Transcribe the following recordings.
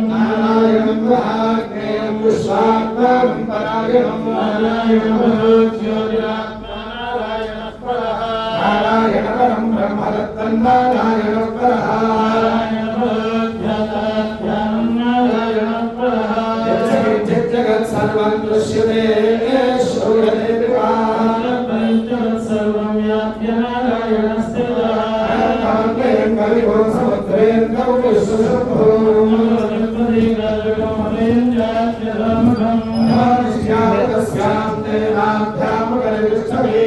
नारायणं महाज्ञेयं विश्वात्मं परायणं नारायणपरं ब्रह्मदत्तं नारायणपरः जगत् सर्वं दृश्यते श्रूयते सर्वं व्याप्य नारायणस्थितः कविगो समुद्रेन्द्रौ विश्वशुद्धो तस्यां तेनाभ्यां कलिष्ठति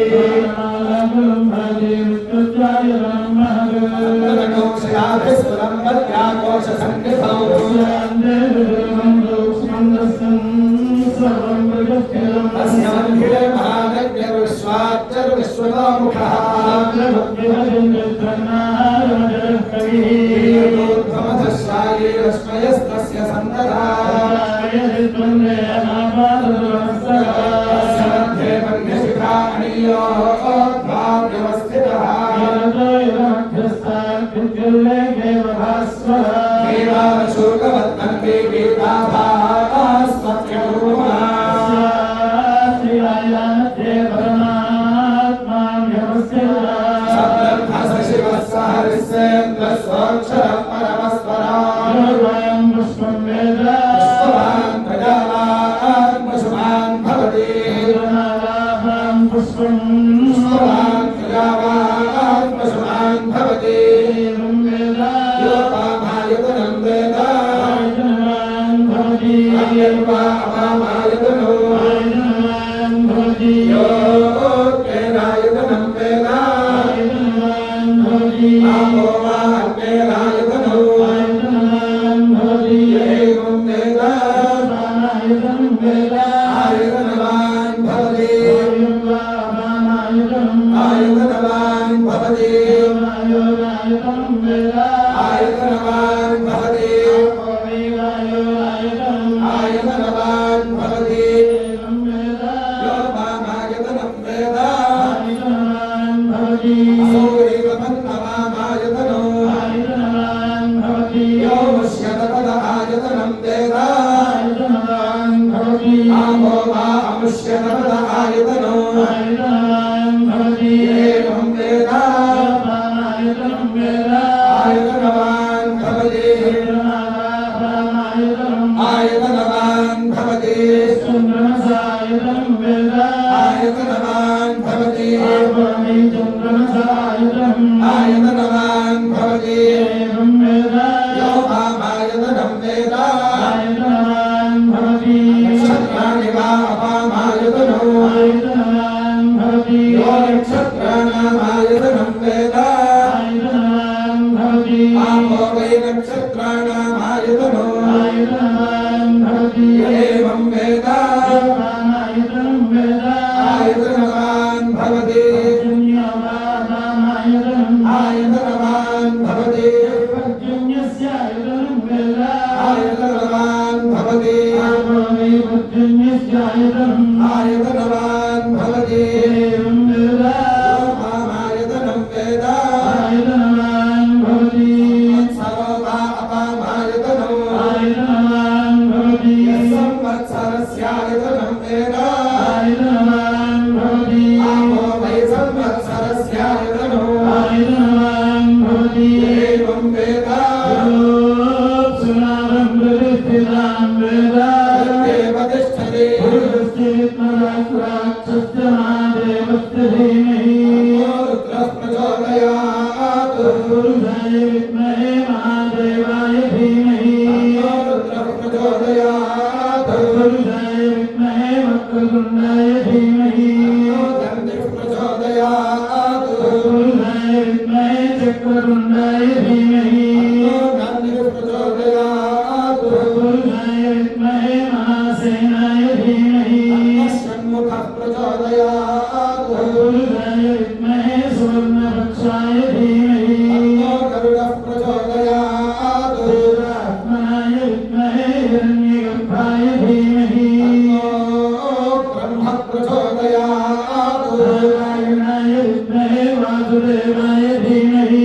वासुदेवाय धीमहि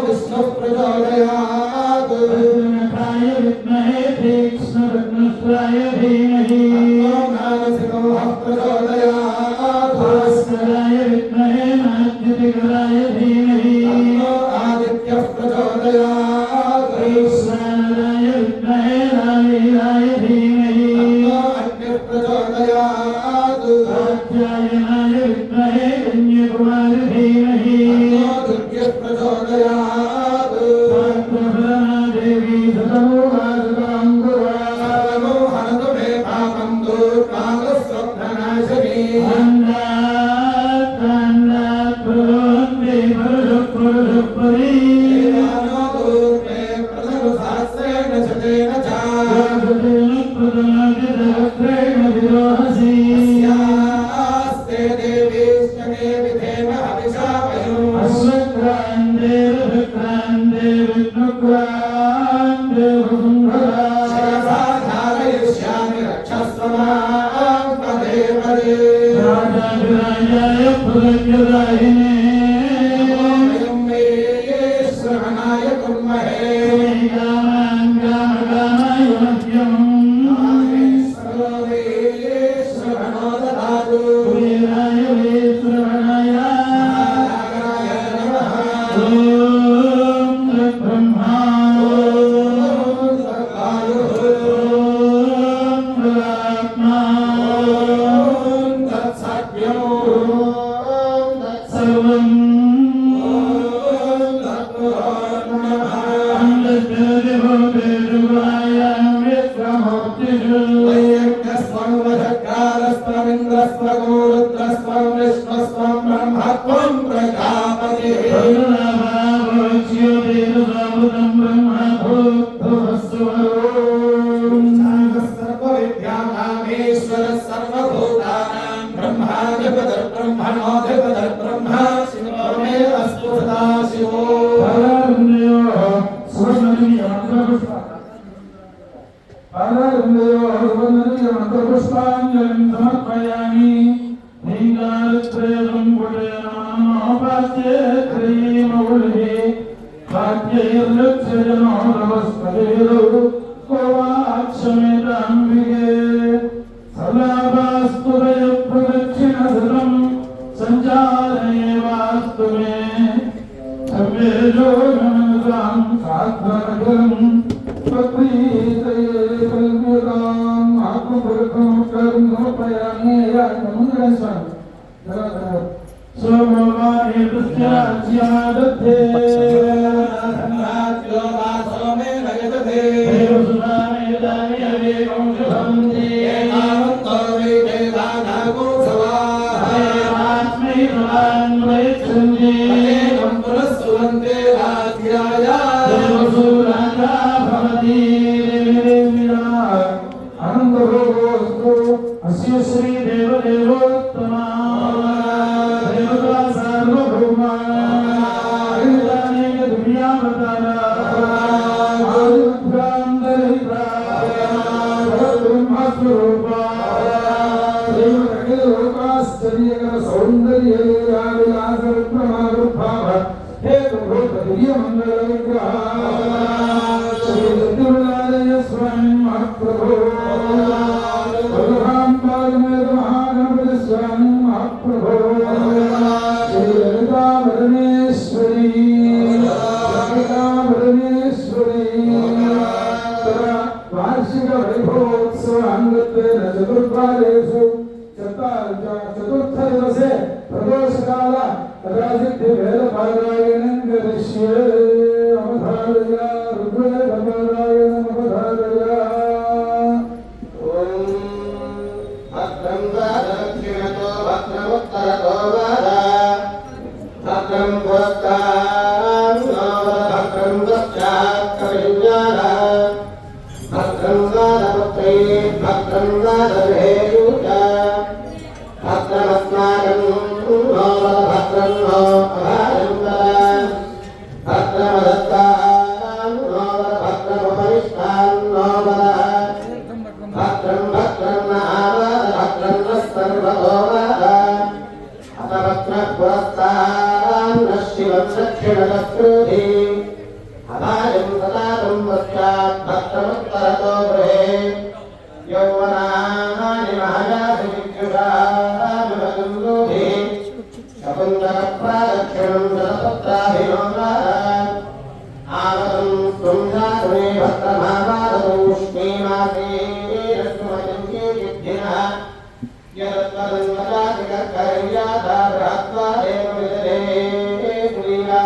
विष्णु प्रचोदयात् प्रचोदयात् कृष्णाय विद्महे रामेणाय धीमहि अग्निः प्रचोदयात् कात्यायनाय विद्महे कन्याकुमारी धीमहि दुर्गे प्रचोदयात् सात्वभरणा देवी सतमो वासुदाम्बुरा सर्वो हरतु मे पापं दुर्मार्गस्वप्ननाशिनी अन्नात् प्रवन्दे परशुपरि देवानो दुर्मे प्रथमसहस्रेण शतेन च प्रदनादिसहस्रेण विरोहसि अस्यास्ते देवीष्टके विधेम हविषा वयम् अश्वक्रान्ते विक्रान्ते विष्णुक्रान्ते वसुन्धरा शिरसा धारयिष्यामि रक्षस्व मां पदे पदे राजाधिराजाय प्रदज्ञदायिने वयं मे श्रवणाय कुर्महे कामाय मह्यम् सर्वे श्रवणो ददातु वीराय वे श्रवणाय नारायणाय नमः ॐ ब्रह्मा ॐ वायुः ब्रह्मा तत्सत्यो सर्वं वैयज्ञस्वं विष्णुस्वं ब्रह्मत्वं प्रजापतिः सर्वविद्यानामीश्वरः सर्वभूतानां ब्रह्माधिपतिर्ब्रह्मणोऽधिपतिर्ब्रह्म शिवो मे अस्तु सदाशिवो मंत्रपुष्पांजलिं समर्पयामि लीलात्रयं गुणेनोपास्ये क्रीमौलिः भाग्यैर्लक्ष्यजनो नमस्पतिः कोवाक्षमेताम्बिके सदाभास्तुदयप्रदक्षिणसृतं सञ्चारयेवास्तु मे संवेदोगमनसां सात्वरगरम् त्वत्प्रीतये कल्प्यताम् आत्मपुरुषं समर्पयामि सोमवारे तस्याज्ञादत्ते संघात्यो वासो मे नयतते देवसुधामेदानि अवेकं शुभं ते एतावन्तो वै देवानागो सवाः देवास्मै भवान् प्रयच्छन्ति अनेकं पुरस्सुवन्ते राज्याय देवसूराजा भवति आनन्दभोगोऽस्तु अस्य श्रीदेवदेवोत्तमा देवता सार्वभौमा हरिदानेन दुर्यावतारा आदिभ्रान्तरहिता ब्रह्मस्वरूपा देवकलोकाश्चर्यकर सौन्दर्यलीलाविलासविक्रमाविर्भाव हेतुभूतदिव्यमङ्गलविग्रहा श्रीदत्तविलाय स्वामी महाप्रभो वल्लभाम्बाजमेत महागणपति स्वामी महाप्रभो श्रीललितावरणेश्वरी वार्षिक वैभवोत्सव अंगत्वेन चतुर्पादेषु चतुर्थ दिवसे प्रदोषकाल कदाचित् वेदपारायणं करिष्ये अवधारय ऋग्वेदपारायणम् अवधारय भद्रं दक्षिणतो भद्रमुत्तरतो वद भद्रं पुरस्तात् भद्रं पश्चात् कविञ्जान भद्रं वादपुत्रै भद्रं वादगृहेयुत भद्रमस्माकं भद्रं नो अभारं भद्रमदत्तान् भद्रमुपरिष्टान् नो भद्रं भद्रं नावद भद्रं नः सर्वतो वद अथ भद्रपुरस्तान् नः शिवं दक्षिणतस्कृति अभायं सदातं पश्चात् भद्रमुत्तरतो गृहे यौवनानि महायाति विद्युषामगुन्दुभिः शकुन्तलप्रादक्षिणं शतपुत्राभिनोदात् आवतं त्वं भद्रमावादौ उष्णीमासे रश्मयन्ति विद्धिनः यत्तदन्वजातिकर्कर्यादा बृहत्वा देव विदरे प्रिया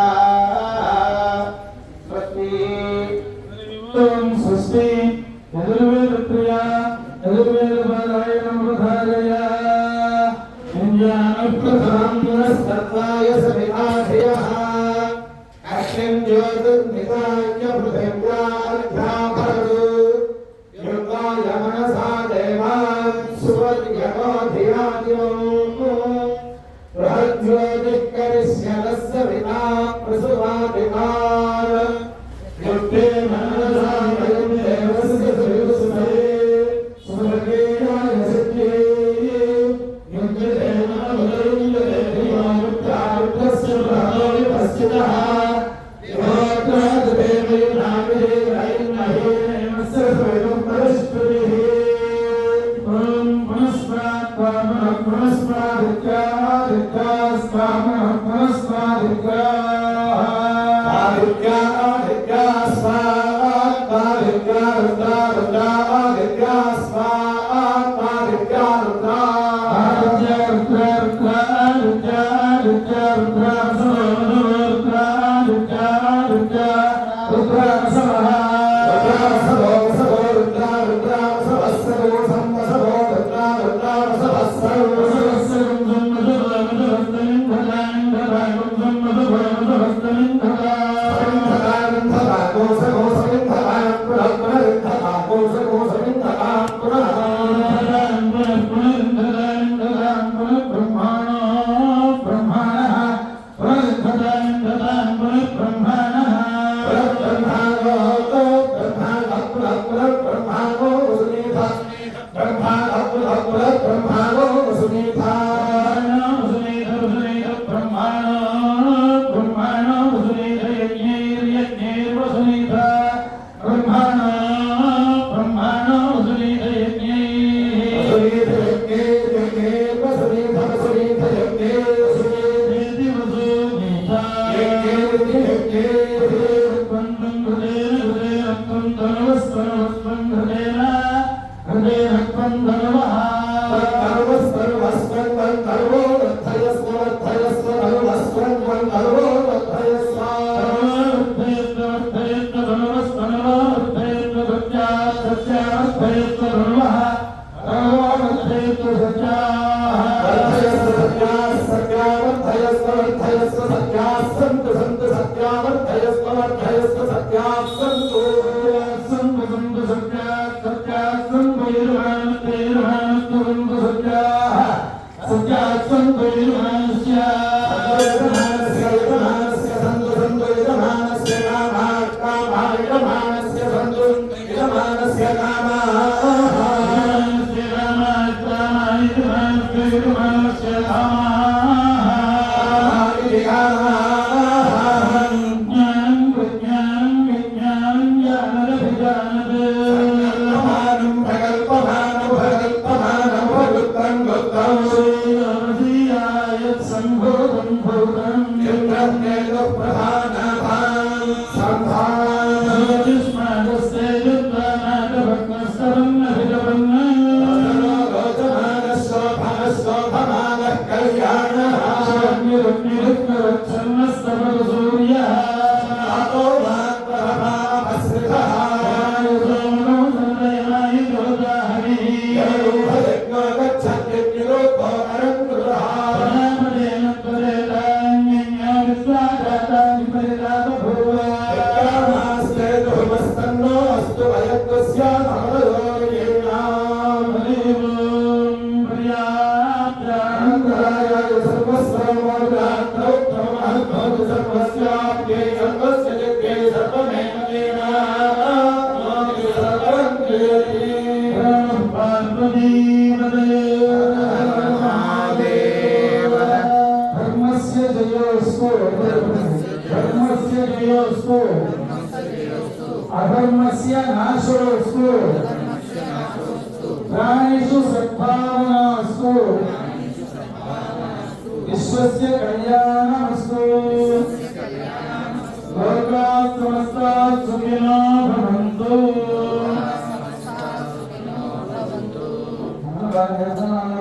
स्वस्ति स्वस्ति यजुर्वेद प्रिया यजुर्वेद बालाय नमोधारय ज्ञानप्रधानस्तत्त्वाय सविताधियः अक्षं ज्योतिर्निताय पृथिव्यार्ध्याभरतु युगाय मनसा देवान् सुवर्यमोधियादिवम् बृहज्योतिः करिष्यलस्य विना प्रसुवादिवान् युक्ते मनसा वयं देवस्य सुयुस्महे सुवर्गेयाय सत्ये अधर्मस्य नाशोऽस्तु प्राणिषु सद्भावनास्तु विश्वस्य कल्याणमस्तु लोकाः समस्ताः వ్యసనాల